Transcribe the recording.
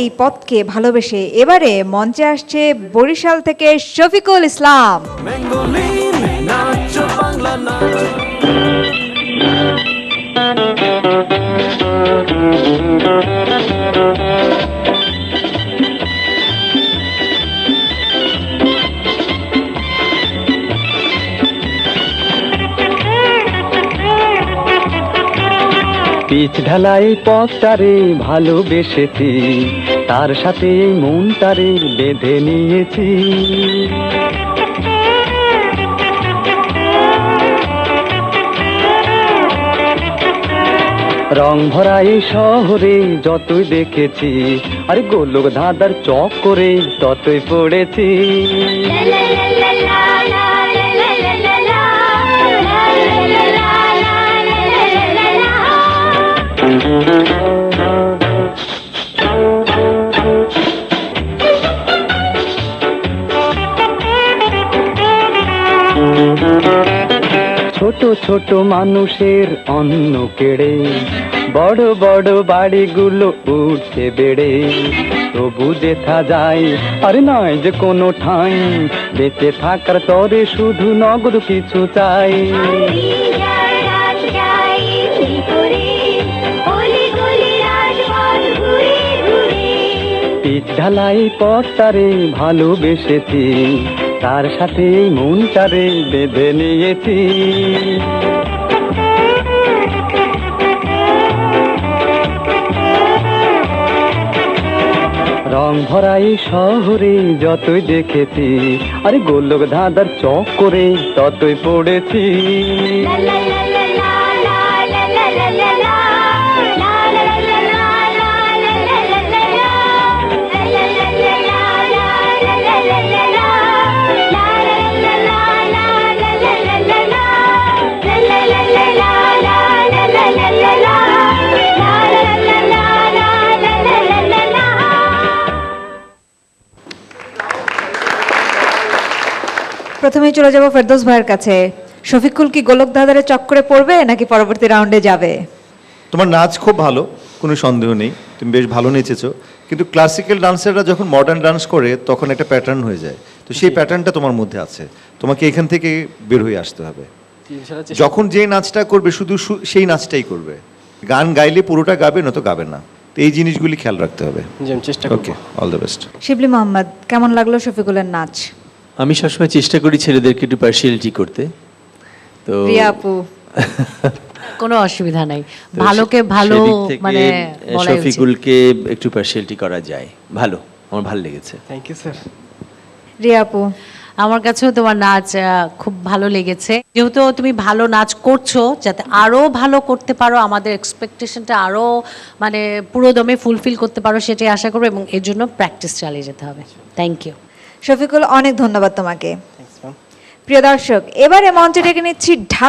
এই পথকে ভালোবেসে এবারে মঞ্চে আসছে বরিশাল থেকে শফিকুল ইসলাম। পিচ ঢালাই পথটারে ভালোবেসেছি, তার সাথে এই মনটারে বেঁধে নিয়েছি। রং ভরা এই শহরে যতই দেখেছি, আরে গোলক ধাঁধার চক করে ততই পড়েছি। ছোট ছোট মানুষের অন্ন কেড়ে বড় বড় বাড়িগুলো উঠে বেড়ে, তবু যেথা যায় আর নয় যে কোনো ঠাঁই, বেঁচে থাকার তরে শুধু নগদ কিছু চাই। পিচ ঢালাই পথটারে ভালোবেসেছি, তার সাথে এই মনটারে বেঁধে নিয়েছি। রং ভরা এই শহরে যতই দেখেছি, আরে গোলক ধাঁধার চক করে ততই পড়েছি। প্রথমেই চলে যাব ফেরদৌস ভাইয়ের কাছে। শফিকুল কি গোলক ধাঁধারে চক্করে পড়বে নাকি পরবর্তী রাউন্ডে যাবে? তোমার নাচ খুব ভালো, কোনো সন্দেহ নেই, তুমি বেশ ভালো নেচেছো, কিন্তু ক্লাসিক্যাল ডান্সাররা যখন মডার্ন ডান্স করে তখন একটা প্যাটার্ন হয়ে যায়, তো সেই প্যাটার্নটা তোমার মধ্যে আছে, তোমাকে এখান থেকে বের হয়ে আসতে হবে। যখন যে নাচটা করবে শুধু সেই নাচটাই করবে, গান গাইলে পুরোটা গাবে, নয়তো গাবে না, তো এই জিনিসগুলি খেয়াল রাখতে হবে। ওকে, অল দ্য বেস্ট। শিবলি মোহাম্মদ, কেমন লাগলো শফিকুলের নাচ? আমি সবসময় চেষ্টা করি ছেলেদেরকে একটু পার্সিয়ালিটি করতে, তো প্রিয়া আপু কোনো অসুবিধা নাই, ভালোকে ভালো মানে শফিকুলকে একটু পার্সিয়ালিটি করা যায়, ভালো, আমার ভালো লেগেছে। Thank you sir. রিয়া আপু, আমার কাছেও তোমার নাচ খুব ভালো লেগেছে, যেহেতু তুমি ভালো নাচ করছো, যাতে আরো ভালো করতে পারো, আমাদের এক্সপেকটেশনটা আরো মানে পুরো দমে ফুলফিল করতে পারো, সেটাই আশা করবো, এবং এর জন্য প্র্যাকটিস চালিয়ে যেতে হবে। থ্যাংক ইউ শফিকুল, অনেক ধন্যবাদ তোমাকে। প্রিয় দর্শক, এবারে মঞ্চে ডেকে নিচ্ছি